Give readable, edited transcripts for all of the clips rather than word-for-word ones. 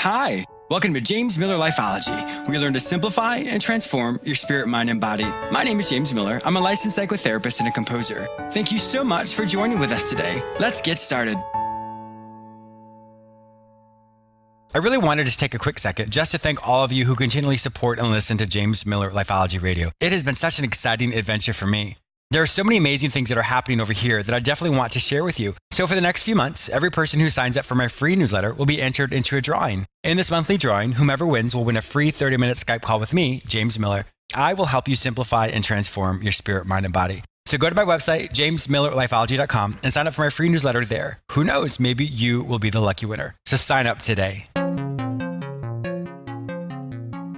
Hi, welcome to James Miller Lifeology, where you learn to simplify and transform your spirit, mind, and body. My name is James Miller. I'm a licensed psychotherapist and a composer. Thank you so much for joining with us today. Let's get started. I really wanted to take a quick second just to thank all of you who continually support and listen to James Miller Lifeology Radio. It has been such an exciting adventure for me. There are so many amazing things that are happening over here that I definitely want to share with you. So for the next few months, every person who signs up for my free newsletter will be entered into a drawing. In this monthly drawing, whomever wins will win a free 30-minute Skype call with me, James Miller. I will help you simplify and transform your spirit, mind, and body. So go to my website, jamesmillerlifeology.com, and sign up for my free newsletter there. Who knows, maybe you will be the lucky winner. So sign up today.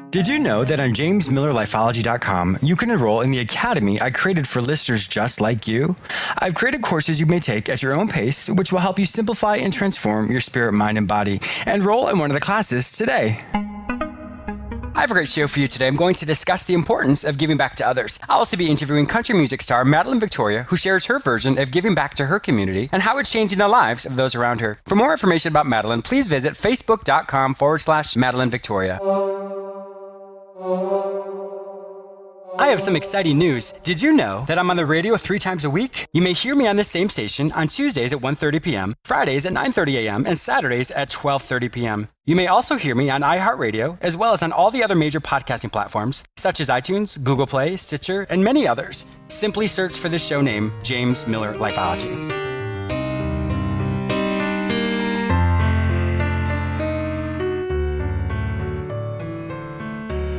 Did you know that on jamesmillerlifeology.com, you can enroll in the academy I created for listeners just like you? I've created courses you may take at your own pace, which will help you simplify and transform your spirit, mind, and body. Enroll in one of the classes today. I have a great show for you today. I'm going to discuss the importance of giving back to others. I'll also be interviewing country music star Madelyn Victoria, who shares her version of giving back to her community and how it's changing the lives of those around her. For more information about Madelyn, please visit facebook.com/Madelyn Victoria. I have some exciting news. Did you know that I'm on the radio 3 times a week? You may hear me on this same station on Tuesdays at 1:30 p.m., Fridays at 9:30 a.m., and Saturdays at 12:30 p.m. You may also hear me on iHeartRadio, as well as on all the other major podcasting platforms, such as iTunes, Google Play, Stitcher, and many others. Simply search for the show name, James Miller Lifeology.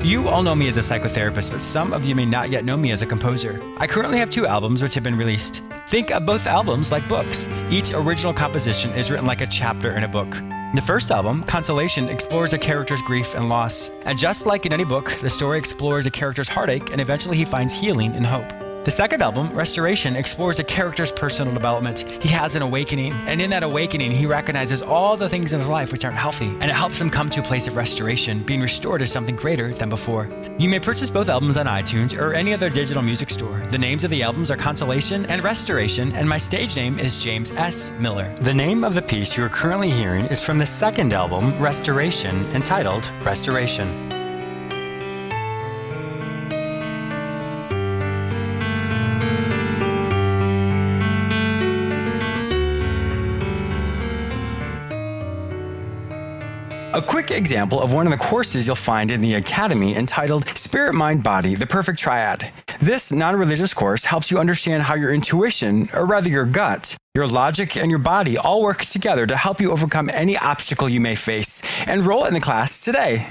You all know me as a psychotherapist, but some of you may not yet know me as a composer. I currently have 2 albums which have been released. Think of both albums like books. Each original composition is written like a chapter in a book. The first album, Consolation, explores a character's grief and loss. And just like in any book, the story explores a character's heartache and eventually he finds healing and hope. The second album, Restoration, explores a character's personal development. He has an awakening, and in that awakening, he recognizes all the things in his life which aren't healthy, and it helps him come to a place of restoration, being restored to something greater than before. You may purchase both albums on iTunes or any other digital music store. The names of the albums are Consolation and Restoration, and my stage name is James S. Miller. The name of the piece you are currently hearing is from the second album, Restoration, entitled Restoration. A quick example of one of the courses you'll find in the Academy entitled Spirit, Mind, Body, The Perfect Triad. This non-religious course helps you understand how your intuition, or rather your gut, your logic, and your body all work together to help you overcome any obstacle you may face. Enroll in the class today.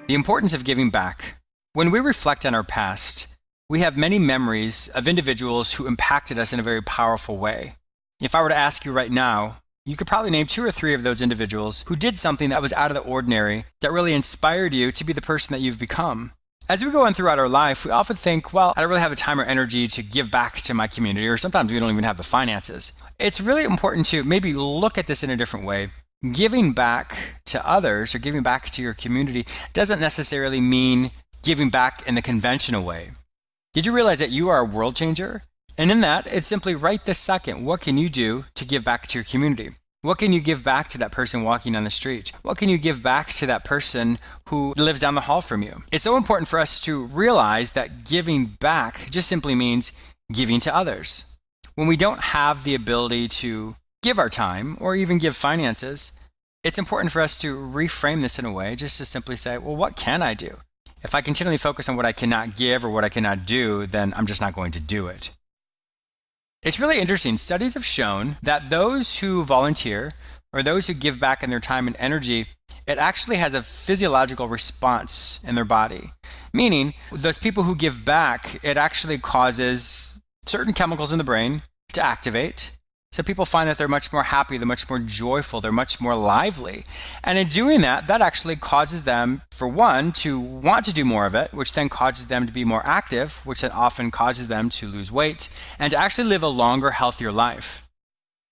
The importance of giving back. When we reflect on our past, we have many memories of individuals who impacted us in a very powerful way. If I were to ask you right now, you could probably name 2 or 3 of those individuals who did something that was out of the ordinary, that really inspired you to be the person that you've become. As we go on throughout our life, we often think, well, I don't really have the time or energy to give back to my community, or sometimes we don't even have the finances. It's really important to maybe look at this in a different way. Giving back to others or giving back to your community doesn't necessarily mean giving back in the conventional way. Did you realize that you are a world changer? And in that, it's simply right this second, what can you do to give back to your community? What can you give back to that person walking on the street? What can you give back to that person who lives down the hall from you? It's so important for us to realize that giving back just simply means giving to others. When we don't have the ability to give our time or even give finances, it's important for us to reframe this in a way just to simply say, well, what can I do? If I continually focus on what I cannot give or what I cannot do, then I'm just not going to do it. It's really interesting. Studies have shown that those who volunteer or those who give back in their time and energy, it actually has a physiological response in their body. Meaning, those people who give back, it actually causes certain chemicals in the brain to activate. So people find that they're much more happy, they're much more joyful, they're much more lively. And in doing that, that actually causes them, for one, to want to do more of it, which then causes them to be more active, which then often causes them to lose weight and to actually live a longer, healthier life.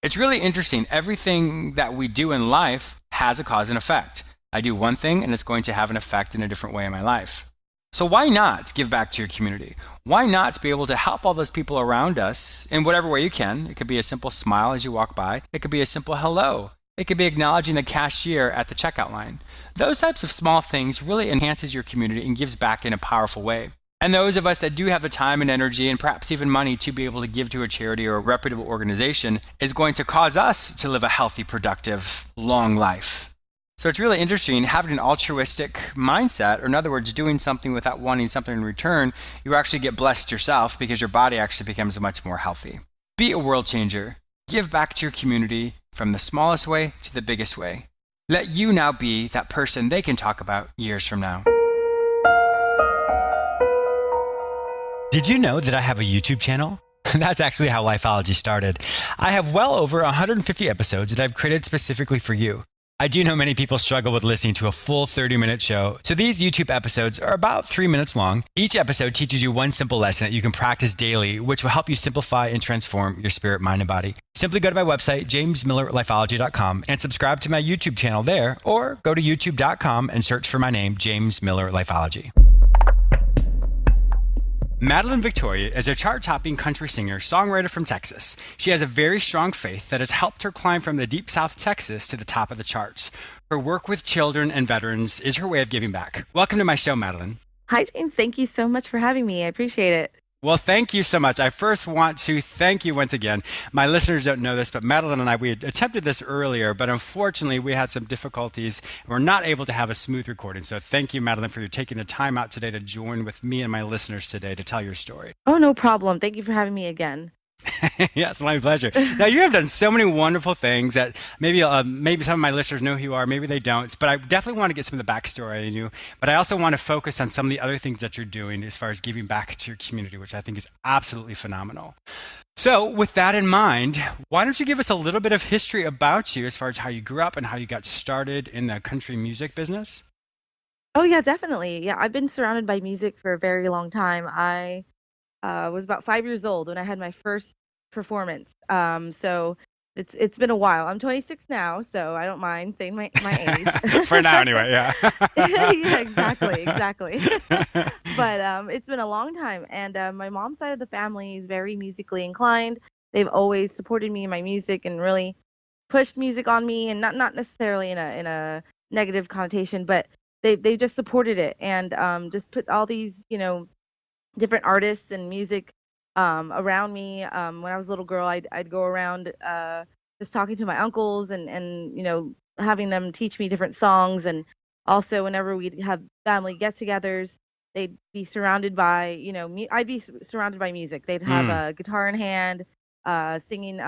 It's really interesting. Everything that we do in life has a cause and effect. I do one thing and it's going to have an effect in a different way in my life. So why not give back to your community? Why not be able to help all those people around us in whatever way you can? It could be a simple smile as you walk by. It could be a simple hello. It could be acknowledging the cashier at the checkout line. Those types of small things really enhances your community and gives back in a powerful way. And those of us that do have the time and energy and perhaps even money to be able to give to a charity or a reputable organization is going to cause us to live a healthy, productive, long life. So it's really interesting having an altruistic mindset, or in other words, doing something without wanting something in return. You actually get blessed yourself because your body actually becomes much more healthy. Be a world changer. Give back to your community from the smallest way to the biggest way. Let you now be that person they can talk about years from now. Did you know that I have a YouTube channel? That's actually how Lifeology started. I have well over 150 episodes that I've created specifically for you. I do know many people struggle with listening to a full 30-minute show, so these YouTube episodes are about 3 minutes long. Each episode teaches you one simple lesson that you can practice daily, which will help you simplify and transform your spirit, mind, and body. Simply go to my website, jamesmillerlifeology.com, and subscribe to my YouTube channel there, or go to youtube.com and search for my name, James Miller Lifeology. Madelyn Victoria is a chart-topping country singer, songwriter from Texas. She has a very strong faith that has helped her climb from the deep South Texas to the top of the charts. Her work with children and veterans is her way of giving back. Welcome to my show, Madelyn. Hi, James. Thank you so much for having me. I appreciate it. Well, thank you so much. I first want to thank you once again. My listeners don't know this, but Madelyn and I, we had attempted this earlier, but unfortunately we had some difficulties. We're not able to have a smooth recording. So thank you, Madelyn, for taking the time out today to join with me and my listeners today to tell your story. Oh, no problem. Thank you for having me again. Yes, my pleasure. Now, you have done so many wonderful things that maybe some of my listeners know who you are, maybe they don't, but I definitely want to get some of the backstory on you. But I also want to focus on some of the other things that you're doing as far as giving back to your community, which I think is absolutely phenomenal. So with that in mind, why don't you give us a little bit of history about you as far as how you grew up and how you got started in the country music business? Oh, yeah, definitely. Yeah, I've been surrounded by music for a very long time. I was about 5 years old when I had my first performance. So it's been a while. I'm 26 now, so I don't mind saying my age. For now, anyway. Yeah. Yeah, exactly. But it's been a long time, and my mom's side of the family is very musically inclined. They've always supported me in my music and really pushed music on me, and not necessarily in a negative connotation, but they just supported it and just put all these different artists and music around me. When I was a little girl, I'd go around just talking to my uncles and having them teach me different songs. And also whenever we'd have family get-togethers, they'd be surrounded by I'd be surrounded by music. They'd have a guitar in hand, singing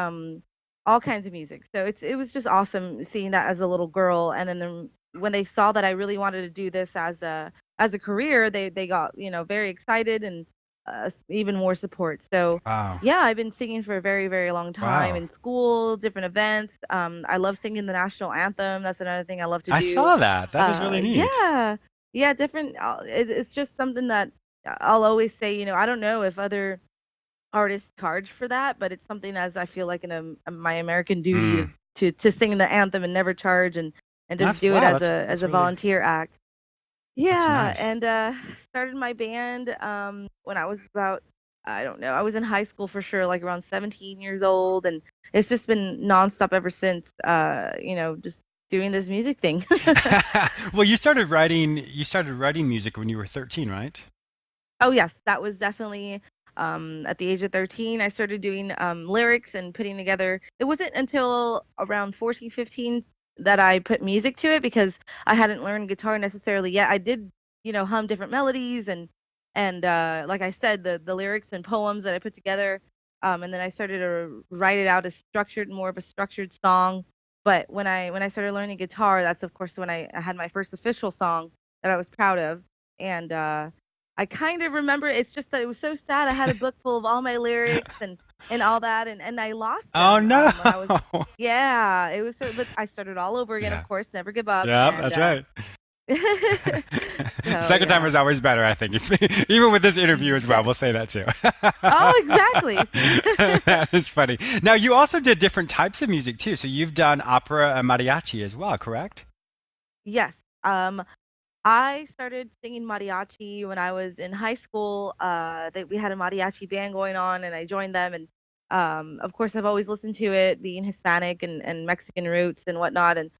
all kinds of music. So it was just awesome seeing that as a little girl. And then when they saw that I really wanted to do this as a career, they got very excited and even more support. So Wow. yeah, I've been singing for a very, very long time Wow. in school, different events. I love singing the national anthem. That's another thing I love to do. I saw that. That was really neat. Yeah, different. It's just something that I'll always say. I don't know if other artists charge for that, but it's something as I feel like my American duty to sing the anthem and never charge and just do it as a volunteer act. Yeah, nice. and started my band when I was about, I don't know, I was in high school for sure, like around 17 years old, and it's just been nonstop ever since. Just doing this music thing. Well, you started writing music when you were 13, right? Oh yes, that was definitely at the age of 13. I started doing lyrics and putting together. It wasn't until around 14, 15 that I put music to it because I hadn't learned guitar necessarily yet. I did, hum different melodies and like I said, the lyrics and poems that I put together. And then I started to write it out as more of a structured song. But when I started learning guitar, that's of course when I had my first official song that I was proud of. And I kind of remember it's just that it was so sad. I had a book full of all my lyrics and all that, and I lost them. Oh no! Yeah, it was so. But I started all over again, of course. Never give up. Yeah, that's right. Second time is always better, I think. Even with this interview as well, we'll say that too. Oh, exactly. That is funny. Now, you also did different types of music too. So you've done opera and mariachi as well, correct? Yes. I started singing mariachi when I was in high school. We had a mariachi band going on, and I joined them. And Of course, I've always listened to it, being Hispanic and Mexican roots and whatnot, and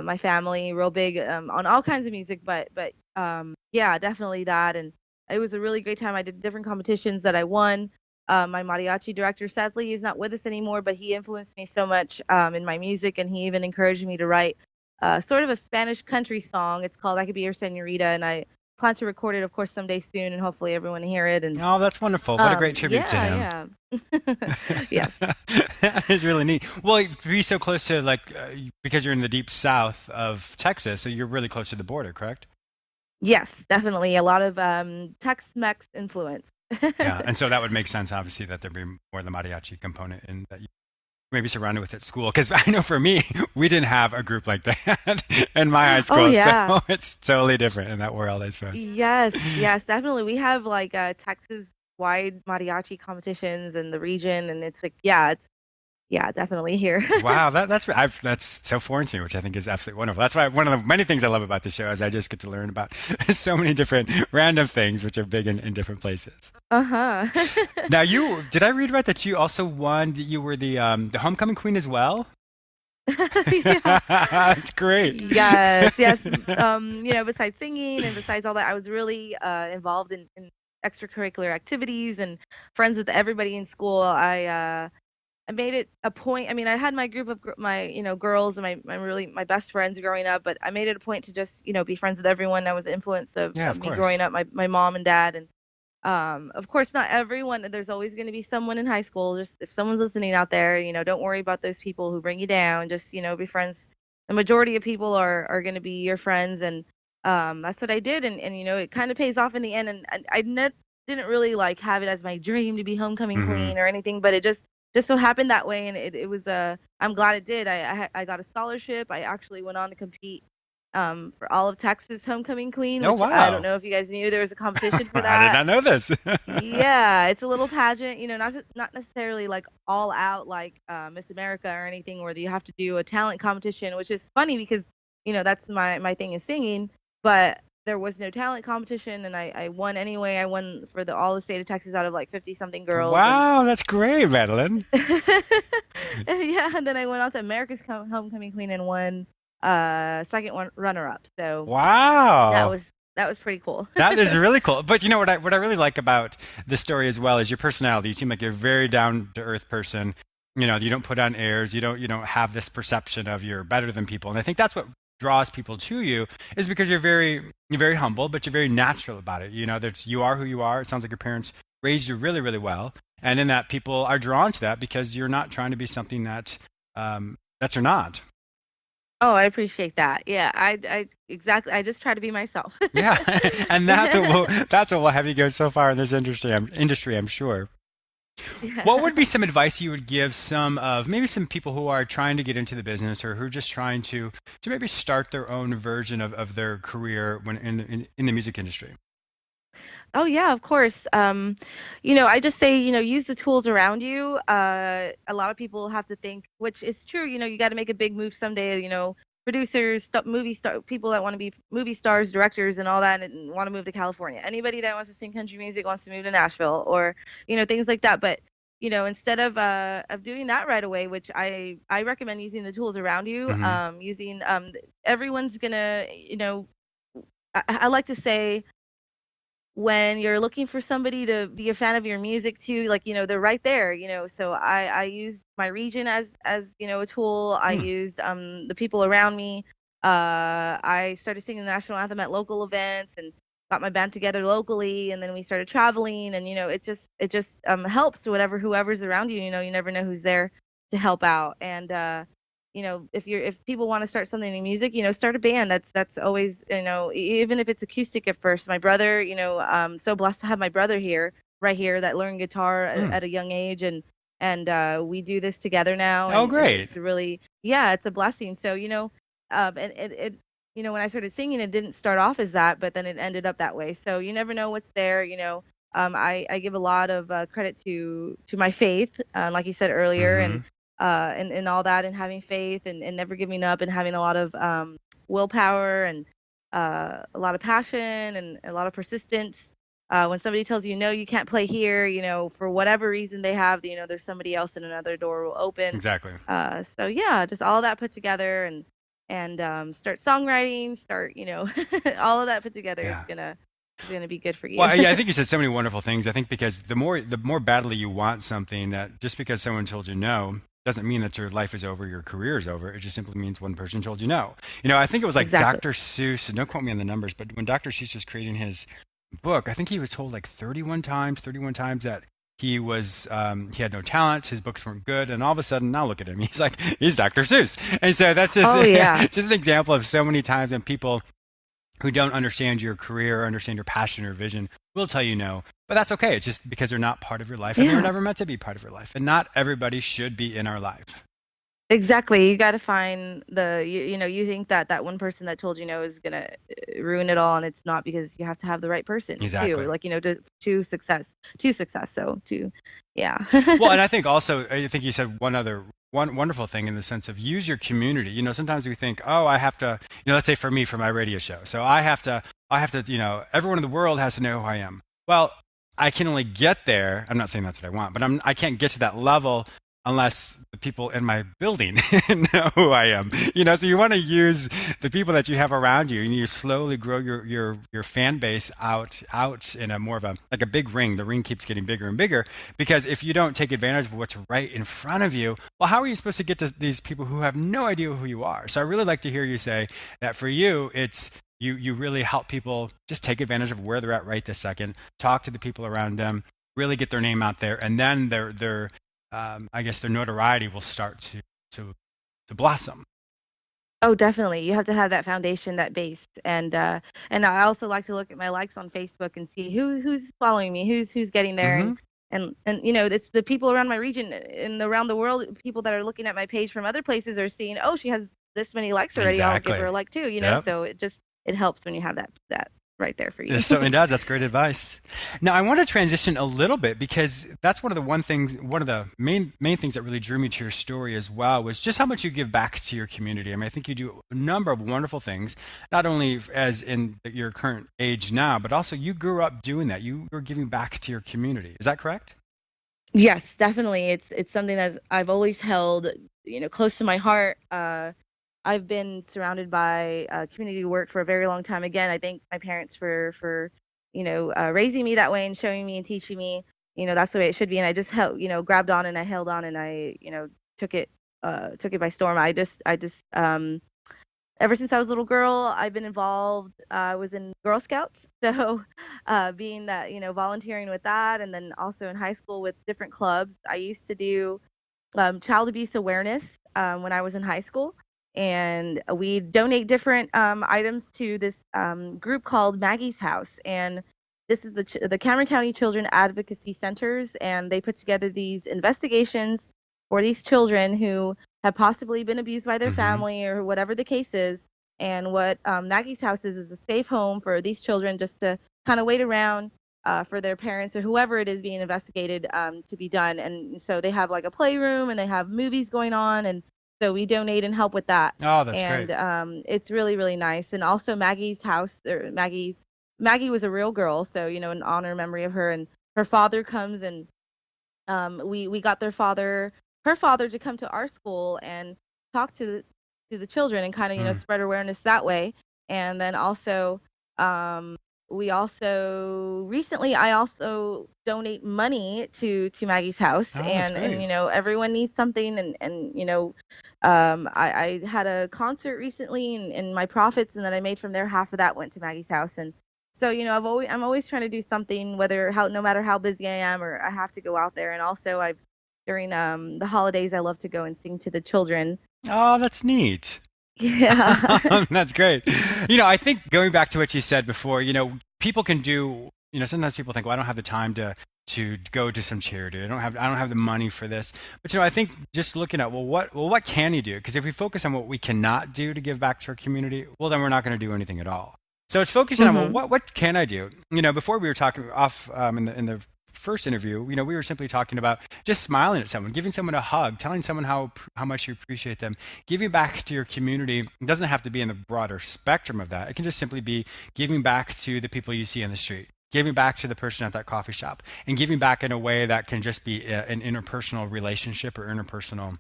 my family real big on all kinds of music. But yeah, definitely that. And it was a really great time. I did different competitions that I won. My mariachi director, sadly, is not with us anymore, but he influenced me so much in my music, and he even encouraged me to write sort of a Spanish country song. It's called "I Could Be Your Senorita," and I plan to record it, of course, someday soon, and hopefully everyone will hear it. And Oh, that's wonderful. What a great tribute to him. yeah, yeah, yes, That is really neat. Well, to be so close to because you're in the deep south of Texas, so you're really close to the border, correct? yes, definitely a lot of Tex-Mex influence. Yeah, and so that would make sense, obviously, that there'd be more of the mariachi component and that you maybe surrounded with at school. Because I know for me, we didn't have a group like that in my high Oh school, yeah. so it's totally different in that world, I suppose. Yes, yes, definitely. We have like Texas wide mariachi competitions in the region, and it's like, yeah, it's yeah, definitely here. Wow, that's so foreign to me, which I think is absolutely wonderful. That's why one of the many things I love about the show is I just get to learn about so many different random things which are big in different places. Uh-huh. Now, did I read right that you also won? That you were the homecoming queen as well? Yeah. That's great. Yes, yes. Besides singing and besides all that, I was really involved in extracurricular activities and friends with everybody in school. I made it a point. I mean, I had my group of my, girls and my best friends growing up, but I made it a point to just, be friends with everyone. That was the influence Yeah, of of me course. growing up, my mom and dad. And of course, not everyone. There's always going to be someone in high school. Just if someone's listening out there, don't worry about those people who bring you down. Just, be friends. The majority of people are going to be your friends. And that's what I did. And it kind of pays off in the end. And didn't really like have it as my dream to be homecoming Hmm. queen or anything, but it just so happened that way. And it was I'm glad it did. I got a scholarship. I actually went on to compete for all of Texas homecoming queen, Oh, which I don't wow. know if you guys knew there was a competition for I did that. not know this. Yeah, it's a little pageant, not necessarily like all out like Miss America or anything where you have to do a talent competition, which is funny because that's my thing is singing, but there was no talent competition, and I won anyway. I won for the all the state of Texas out of like 50 something girls. And Wow, that's great, Madeline. yeah, and then I went on to America's homecoming queen and won second one runner up. So that Wow. was that was pretty cool. That is really cool. But you know what I really like about this story as well is your personality. You seem like you're a very down to earth person. You know, you don't put on airs. You don't have this perception of you're better than people. And I think that's what draws people to you is because you're very humble, but you're very natural about it. You know, that you are who you are. It sounds like your parents raised you really, really well. And in that people are drawn to that because you're not trying to be something that you're not. Oh, I appreciate that. Yeah, I exactly. I just try to be myself. Yeah. And that's what will have you go so far in this industry, I'm sure. What Yeah. would be some advice you would give maybe some people who are trying to get into the business or who are just trying to maybe start their own version of their career when in the music industry? Oh yeah, of course. I just say, use the tools around you. A lot of people have to think, which is true. You got to make a big move someday. Producers, movie star, people that want to be movie stars, directors, and all that, and want to move to California. Anybody that wants to sing country music wants to move to Nashville, or things like that. But instead of doing that right away, which I recommend using the tools around you. Hmm. Using everyone's gonna, I like to say when you're looking for somebody to be a fan of your music too, like they're right there. So I use my region as a tool. I Hmm. used the people around me. I started singing the national anthem at local events and got my band together locally, and then we started traveling. And it just helps whoever's around you. You never know who's there to help out. And if people want to start something in music, start a band. That's always, even if it's acoustic at first. My brother, I'm so blessed to have my brother here, right here, that learned guitar Hmm. at a young age, and we do this together now, Oh, and great. it's really, yeah, it's a blessing. So and it when I started singing, it didn't start off as that, but then it ended up that way. So you never know what's there. I give a lot of credit to my faith, like you said earlier, and Hmm. and all that, and having faith, and never giving up, and having a lot of willpower, and a lot of passion, and a lot of persistence. When somebody tells you no, you can't play here, for whatever reason they have, there's somebody else and another door will open. Exactly. So yeah, just all that put together, and start songwriting, start, all of that put together is Yeah. gonna be good for you. Well, yeah, I think you said so many wonderful things. I think because the more badly you want something, that just because someone told you no doesn't mean that your life is over, your career is over. It just simply means one person told you no. I think it was like Exactly. Dr. Seuss, and don't quote me on the numbers, but when Dr. Seuss was creating his book, I think he was told like 31 times that he had no talent, his books weren't good, and all of a sudden now look at him. He's Dr. Seuss. And so that's just Oh yeah. just an example of so many times when people who don't understand your career or understand your passion or vision will tell you no. But that's okay. It's just because they're not part of your life, and they were Yeah. never meant to be part of your life. And not everybody should be in our life. Exactly. You got to find you think that that one person that told you no is gonna ruin it all, and it's not, because you have to have the right person too. Exactly. Like, to success. So yeah. Well, and I think you said one wonderful thing in the sense of use your community. Sometimes we think, oh, I have to, let's say for me, for my radio show. So I have to, everyone in the world has to know who I am. Well, I can only get there. I'm not saying that's what I want, but I can't get to that level unless the people in my building know who I am. So you want to use the people that you have around you, and you slowly grow your fan base out in a more of a, like a big ring. The ring keeps getting bigger and bigger, because if you don't take advantage of what's right in front of you, well, how are you supposed to get to these people who have no idea who you are? So I really like to hear you say that for you, it's you really help people just take advantage of where they're at right this second, talk to the people around them, really get their name out there, and then their I guess their notoriety will start to blossom. Oh, definitely. You have to have that foundation, that base, and I also like to look at my likes on Facebook and see who's following me, who's getting there, Hmm. and it's the people around my region and around the world. People that are looking at my page from other places are seeing, oh, she has this many likes already. I'll give her Exactly. a like too. Yep. So it helps when you have that right there for It you. certainly does. That's great advice. Now, I want to transition a little bit, because that's one of the main things that really drew me to your story as well, was just how much you give back to your community. I mean, I think you do a number of wonderful things, not only as in your current age now, but also you grew up doing that. You were giving back to your community. Is that correct? Yes, definitely. It's something that I've always held, close to my heart. I've been surrounded by community work for a very long time. Again, I thank my parents for raising me that way and showing me and teaching me, that's the way it should be. And I just held, grabbed on, and I held on, and I, took it took it by storm. I just ever since I was a little girl, I've been involved. I was in Girl Scouts, so being that, volunteering with that, and then also in high school with different clubs. I used to do child abuse awareness when I was in high school, and we donate different items to this group called Maggie's House, and this is the Cameron County Children Advocacy Centers, and they put together these investigations for these children who have possibly been abused by their Hmm. family or whatever the case is. And what Maggie's House is a safe home for these children, just to kind of wait around for their parents or whoever it is being investigated to be done. And so they have like a playroom, and they have movies going on, and so we donate and help with that. Oh, that's And great. it's really, really nice. And also Maggie's House, or Maggie was a real girl, so in honor memory of her. And her father comes, and we got her father to come to our school and talk to the children, and kind of Mm. spread awareness that way. And then also we also recently I also donate money to Maggie's House, Oh, that's and great. everyone needs something, and I had a concert recently, and my profits and that I made from there, half of that went to Maggie's House. And so I'm always trying to do something, no matter how busy I am, or I have to go out there. And also I've during the holidays, I love to go and sing to the children. Oh, that's neat. Yeah. That's great. I think going back to what you said before, people can do, sometimes people think, well, I don't have the time to go to some charity. I don't have the money for this. But I think just looking at, what can you do? Because if we focus on what we cannot do to give back to our community, well, then we're not going to do anything at all. So it's focusing on, well, Mhm. what can I do? Before we were talking off in the first interview, we were simply talking about just smiling at someone, giving someone a hug, telling someone how much you appreciate them, giving back to your community. It doesn't have to be in the broader spectrum of that. It can just simply be giving back to the people you see on the street, giving back to the person at that coffee shop, and giving back in a way that can just be an interpersonal relationship or interpersonal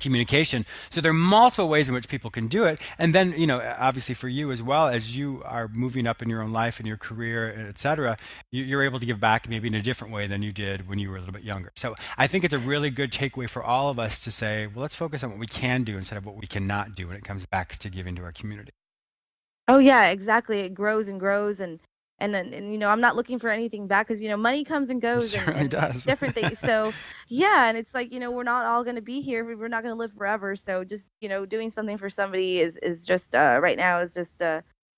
communication. So there are multiple ways in which people can do it. And then, obviously for you as well, as you are moving up in your own life and your career, et cetera, you're able to give back maybe in a different way than you did when you were a little bit younger. So I think it's a really good takeaway for all of us to say, well, let's focus on what we can do instead of what we cannot do when it comes back to giving to our community. Oh yeah, exactly. It grows and grows, and then I'm not looking for anything back because money comes and It goes, certainly does. different things. So yeah, and it's like we're not all going to be here. We're not going to live forever. So just doing something for somebody is just right now is just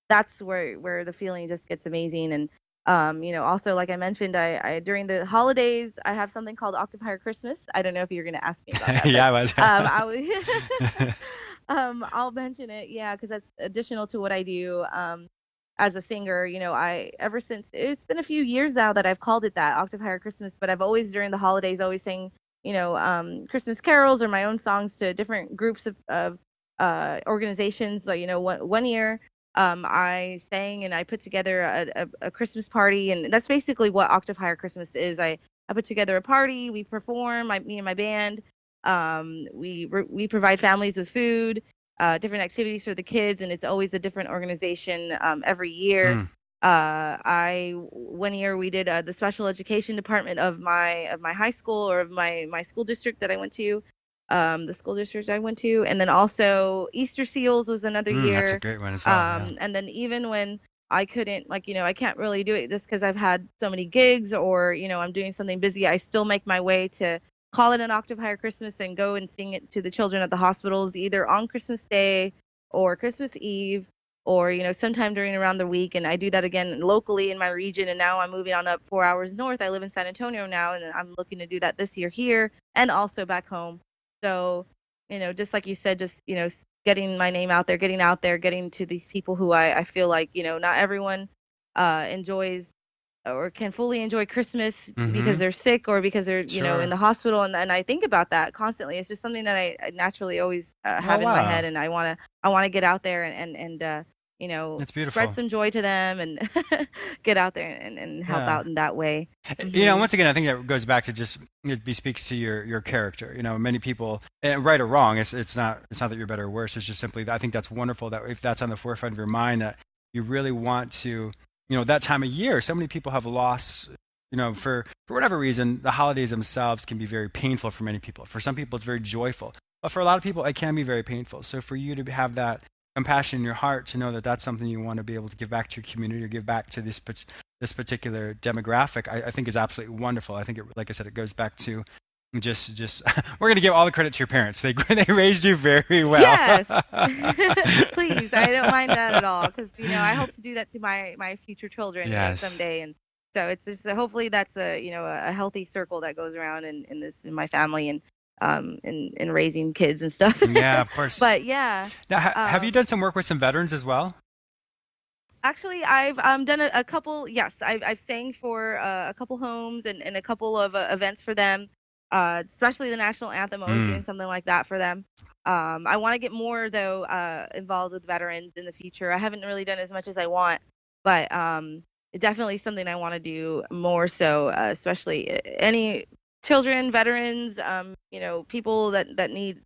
that's where the feeling just gets amazing. And also like I mentioned, I during the holidays I have something called Octopi Christmas. I don't know if you're going to ask me about that. Yeah, I but, was. I would. I'll mention it, yeah, because that's additional to what I do as a singer. I ever since it's been a few years now that I've called it that, Octopi Christmas, but I've always during the holidays always sang Christmas carols or my own songs to different groups of organizations. So one year I sang and I put together a Christmas party, and that's basically what Octopi Christmas is. I put together a party, we perform, me and my band. We provide families with food, different activities for the kids, and it's always a different organization every year. Mm. One year we did the special education department of my high school, or of my school district that I went to, the school district I went to, and then also Easter Seals was another year. That's a great one as well. Yeah. And then even when I couldn't, I can't really do it just because I've had so many gigs, or I'm doing something busy, I still make my way to call it an Octopi Christmas and go and sing it to the children at the hospitals, either on Christmas Day or Christmas Eve, or sometime during around the week. And I do that again locally in my region, and now I'm moving on up 4 hours north. I live in San Antonio now, and I'm looking to do that this year here and also back home. So just like you said, just getting my name out there, getting to these people who I feel like not everyone enjoys or can fully enjoy Christmas because they're sick or because they're Sure. in the hospital, and I think about that constantly. It's just something that I naturally always have in my head, and I want to get out there and That's beautiful. spread some joy to them, and get out there and help out in that way. Once again, I think that goes back to just it speaks to your character. Many people, and right or wrong, it's not that you're better or worse. It's just simply, I think that's wonderful that if that's on the forefront of your mind, that you really want to, that time of year, so many people have lost, for whatever reason, the holidays themselves can be very painful for many people. For some people, it's very joyful, but for a lot of people, it can be very painful. So for you to have that compassion in your heart, to know that that's something you want to be able to give back to your community or give back to this particular demographic, I think is absolutely wonderful. I think like I said, it goes back to just we're going to give all the credit to your parents. They raised you very well. Yes. Please, I don't mind that at all, because I hope to do that to my future children someday. And so it's just hopefully that's a healthy circle that goes around in my family, and in raising kids and stuff. Yeah, of course. But yeah. Now, have you done some work with some veterans as well? Actually, I've done a couple. Yes, I've sang for a couple homes and a couple of events for them. Especially the national anthem. I was doing something like that for them. I want to get more though involved with veterans in the future. I haven't really done as much as I want, but it's definitely something I want to do more. So especially any children, veterans, people that need,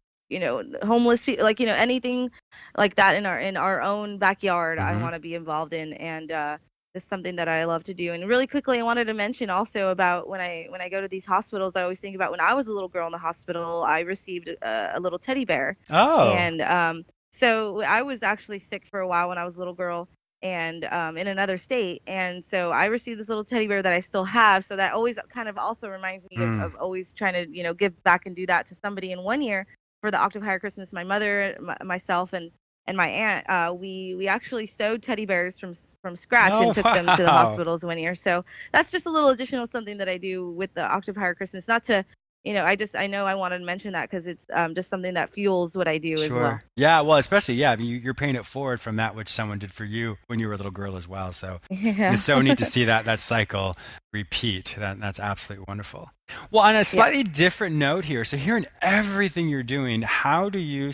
homeless people, like anything like that in our own backyard. I want to be involved in, and it's something that I love to do. And really quickly, I wanted to mention also about when I go to these hospitals, I always think about when I was a little girl in the hospital, I received a little teddy bear. Oh. And so I was actually sick for a while when I was a little girl, and in another state. And so I received this little teddy bear that I still have. So that always kind of also reminds me of always trying to, give back and do that to somebody. In one year for the Octopi Christmas, my mother, myself, and my aunt, we actually sewed teddy bears from scratch and took them to the hospitals one year. So that's just a little additional something that I do with the Octopi Christmas. Not to, I know I wanted to mention that because it's just something that fuels what I do as well. Yeah, well, especially, I mean, you're paying it forward from that which someone did for you when you were a little girl as well. So it's so neat to see that cycle repeat. That's absolutely wonderful. Well, on a slightly different note here, so hearing everything you're doing, how do you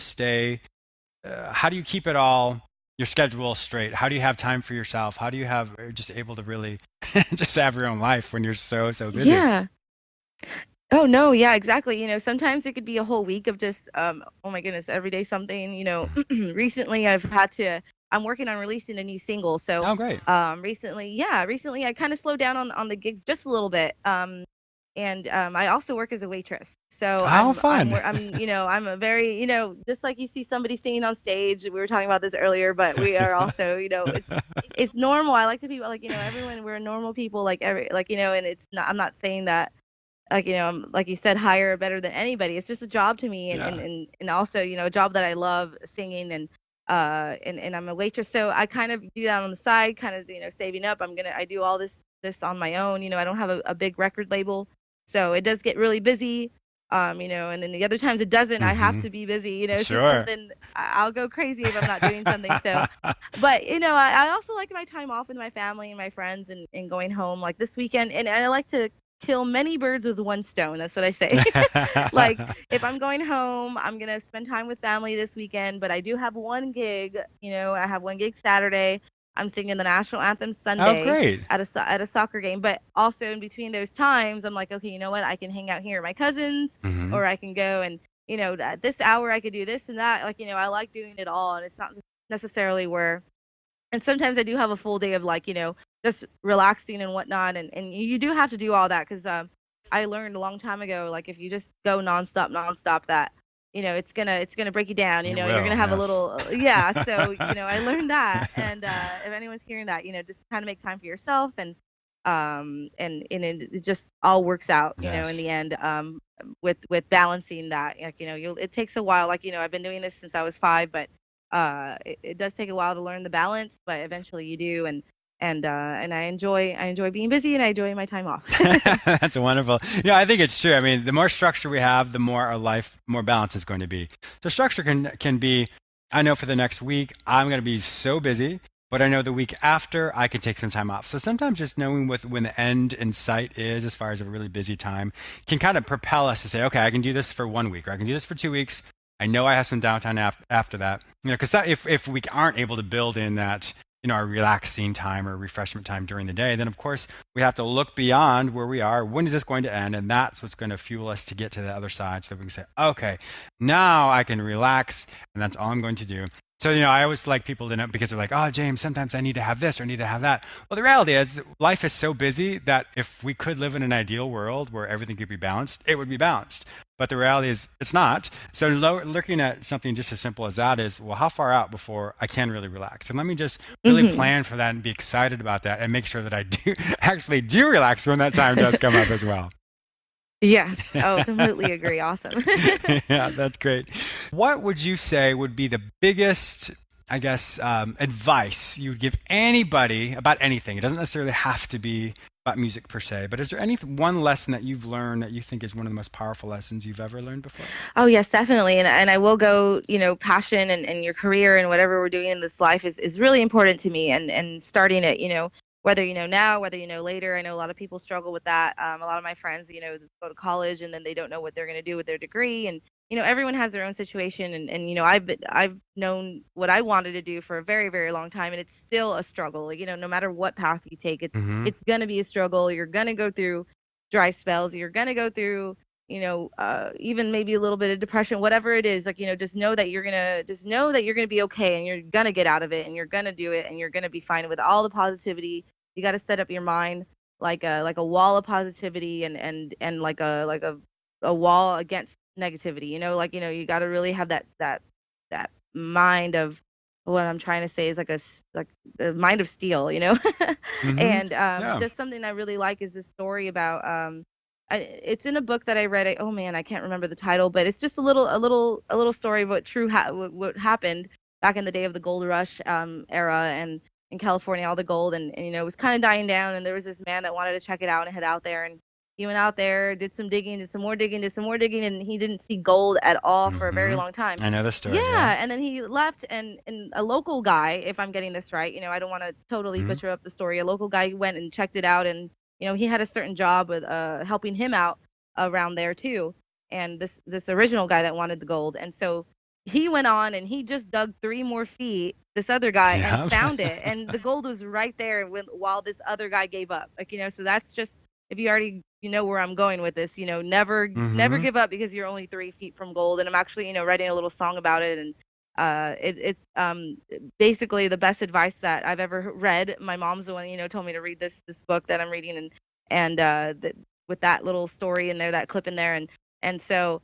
keep it all, your schedule straight? How do you have time for yourself? How do you have just able to really just have your own life when you're so busy? Yeah. Oh no, yeah, exactly. Sometimes it could be a whole week of just oh my goodness, every day something. Recently I'm working on releasing a new single. So Oh, great. recently I kind of slowed down on the gigs just a little bit. And I also work as a waitress. So How fun. I'm a very, just like you see somebody singing on stage. We were talking about this earlier, but we are also, it's normal. I like to be like, everyone, we're normal people, like and it's not, I'm not saying that, like, like you said, higher or better than anybody. It's just a job to me, and Yeah. also, a job that I love, singing, and I'm a waitress, so I kind of do that on the side, kind of, saving up. I do all this on my own. I don't have a big record label, so it does get really busy. And then the other times it doesn't. I have Mm-hmm. to be busy. It's just Sure. something. I'll go crazy if I'm not doing something. So, but I also like my time off with my family and my friends, and going home like this weekend. And I like to kill many birds with one stone. That's what I say. Like, if I'm going home, I'm gonna spend time with family this weekend. But I do have one gig. I have one gig Saturday. I'm singing the national anthem Oh, Sunday great. at a soccer game. But also in between those times, I'm like, okay, you know what? I can hang out here with my cousins, Mm-hmm. or I can go and at this hour I could do this and that. Like, I like doing it all, and it's not necessarily where. And sometimes I do have a full day of, like, just relaxing and whatnot, and you do have to do all that, because I learned a long time ago, like, if you just go nonstop, that it's gonna break you down. It You're will, gonna have a yes. little, yeah. So I learned that, and if anyone's hearing that, just kind of make time for yourself, and it just all works out, in Yes. the end, with balancing that. Like, it takes a while. Like, I've been doing this since I was 5, but it does take a while to learn the balance, but eventually you do. And I enjoy being busy, and I enjoy my time off. That's wonderful. I think it's true. I mean, the more structure we have, the more our life, more balance is going to be. So structure can be, I know for the next week, I'm going to be so busy, but I know the week after I can take some time off. So sometimes just knowing when the end in sight is, as far as a really busy time, can kind of propel us to say, okay, I can do this for 1 week, or I can do this for 2 weeks. I know I have some downtime after that. Because if we aren't able to build in that, our relaxing time or refreshment time during the day, then of course we have to look beyond where we are. When is this going to end? And that's what's going to fuel us to get to the other side, so that we can say, okay, now I can relax, and that's all I'm going to do. So, I always like people to know, because they're like, oh, James, sometimes I need to have this or I need to have that. Well, the reality is life is so busy that if we could live in an ideal world where everything could be balanced, it would be balanced. But the reality is it's not. So looking at something just as simple as that is, well, how far out before I can really relax? And let me just really Hmm. plan for that and be excited about that, and make sure that I do actually do relax when that time does come up as well. Yes. Oh, completely agree. Awesome. Yeah, that's great. What would you say would be the biggest, I guess, advice you would give anybody about anything? It doesn't necessarily have to be about music per se, but is there any one lesson that you've learned that you think is one of the most powerful lessons you've ever learned before? Oh yes, definitely. And I will go, passion and your career and whatever we're doing in this life is really important to me. And starting it, whether now, whether later. I know a lot of people struggle with that. A lot of my friends, go to college, and then they don't know what they're going to do with their degree. And everyone has their own situation. And I've known what I wanted to do for a very, very long time, and it's still a struggle. Like, no matter what path you take, it's Mm-hmm. it's gonna be a struggle. You're gonna go through dry spells. You're gonna go through, even maybe a little bit of depression, whatever it is. Like, just know that you're gonna be okay, and you're gonna get out of it, and you're gonna do it, and you're gonna be fine with all the positivity. You got to set up your mind like a wall of positivity, and like a wall against negativity. Like, you got to really have that mind of, what I'm trying to say is like the mind of steel. Mm-hmm. And Yeah. just something I really like is this story about it's in a book that I read. Oh man, I can't remember the title, but it's just a little story of what happened back in the day of the gold rush era, and in California, all the gold, and it was kind of dying down, and there was this man that wanted to check it out and head out there, and he went out there, did some digging, did some more digging, did some more digging, and he didn't see gold at all for a very Mm-hmm. long time. I know the story. Yeah. Yeah, and then he left, and a local guy, if I'm getting this right, I don't want to totally Mm-hmm. butcher up the story. A local guy went and checked it out, and he had a certain job with helping him out around there too. And this original guy that wanted the gold, and so he went on and he just dug 3 more feet, this other guy, and Yep. found it. And the gold was right there while this other guy gave up. Like, so that's just, if you already, where I'm going with this, never Hmm. give up because you're only 3 feet from gold. And I'm actually, writing a little song about it. And it's basically the best advice that I've ever read. My mom's the one, told me to read this book that I'm reading, and with that little story in there, that clip in there, and so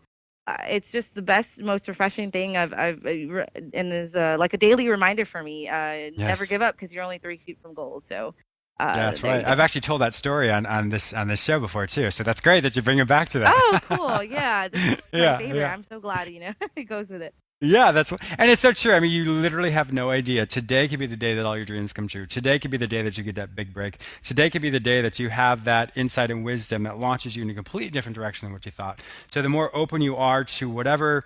it's just the best, most refreshing thing and is like a daily reminder for me. Never Yes. give up because you're only 3 feet from gold. So That's there right. you I've go. actually told that story on this show before too. So that's great that you bring it back to Oh, that. cool. Yeah, this is my Yeah, favorite. yeah. I'm so glad, it goes with it. Yeah, that's what, and it's so true. I mean, you literally have no idea. Today could be the day that all your dreams come true. Today could be the day that you get that big break. Today could be the day that you have that insight and wisdom that launches you in a completely different direction than what you thought. So the more open you are to whatever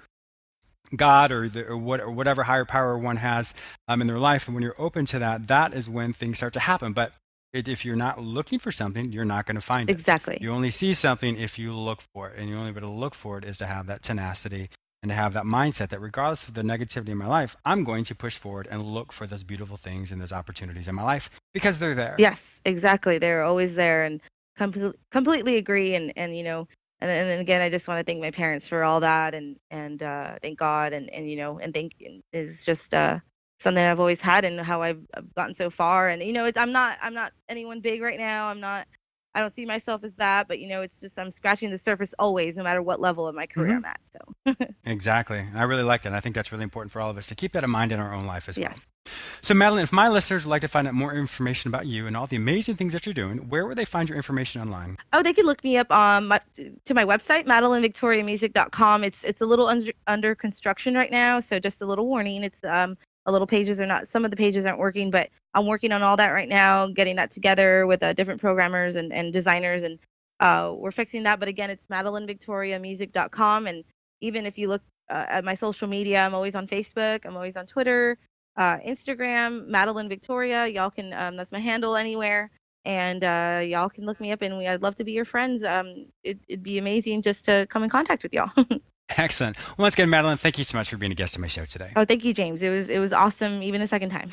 God or whatever higher power one has in their life, and when you're open to that, that is when things start to happen. But if you're not looking for something, you're not going to find it. Exactly. You only see something if you look for it, and the only way to look for it is to have that tenacity and to have that mindset that regardless of the negativity in my life, I'm going to push forward and look for those beautiful things and those opportunities in my life because they're there. Yes, exactly. They're always there, and completely agree. And again, I just want to thank my parents for all that, and thank God, and thank is just something I've always had, and how I've gotten so far. And I'm not anyone big right now. I don't see myself as that, but it's just I'm scratching the surface always, no matter what level of my career Hmm. I'm at. So Exactly. I really like that. And I think that's really important for all of us to keep that in mind in our own life as well. yes. So, Madelyn, if my listeners would like to find out more information about you and all the amazing things that you're doing, where would they find your information online? Oh, they can look me up on my website, MadelynVictoriaMusic.com. It's a little under construction right now, so just a little warning. It's a little pages are not some of the pages aren't working, but I'm working on all that right now, getting that together with different programmers and designers, and we're fixing that. But again, it's MadelynVictoriaMusic.com, and even if you look at my social media, I'm always on Facebook, I'm always on Twitter, Instagram, Madelyn Victoria. Y'all can that's my handle anywhere. And y'all can look me up, and I'd love to be your friends. It'd be amazing just to come in contact with y'all. Excellent. Once again, Madelyn, thank you so much for being a guest on my show today. Oh, thank you, James. It was awesome, even a second time.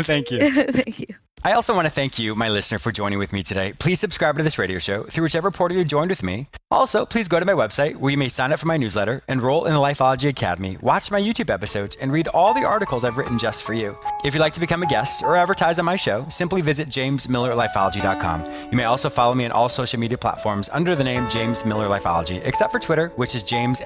Thank you. Thank you. I also want to thank you, my listener, for joining with me today. Please subscribe to this radio show through whichever portal you joined with me. Also, please go to my website where you may sign up for my newsletter, enroll in the Lifeology Academy, watch my YouTube episodes, and read all the articles I've written just for you. If you'd like to become a guest or advertise on my show, simply visit jamesmillerlifeology.com. You may also follow me on all social media platforms under the name James Miller Lifeology, except for Twitter, which is James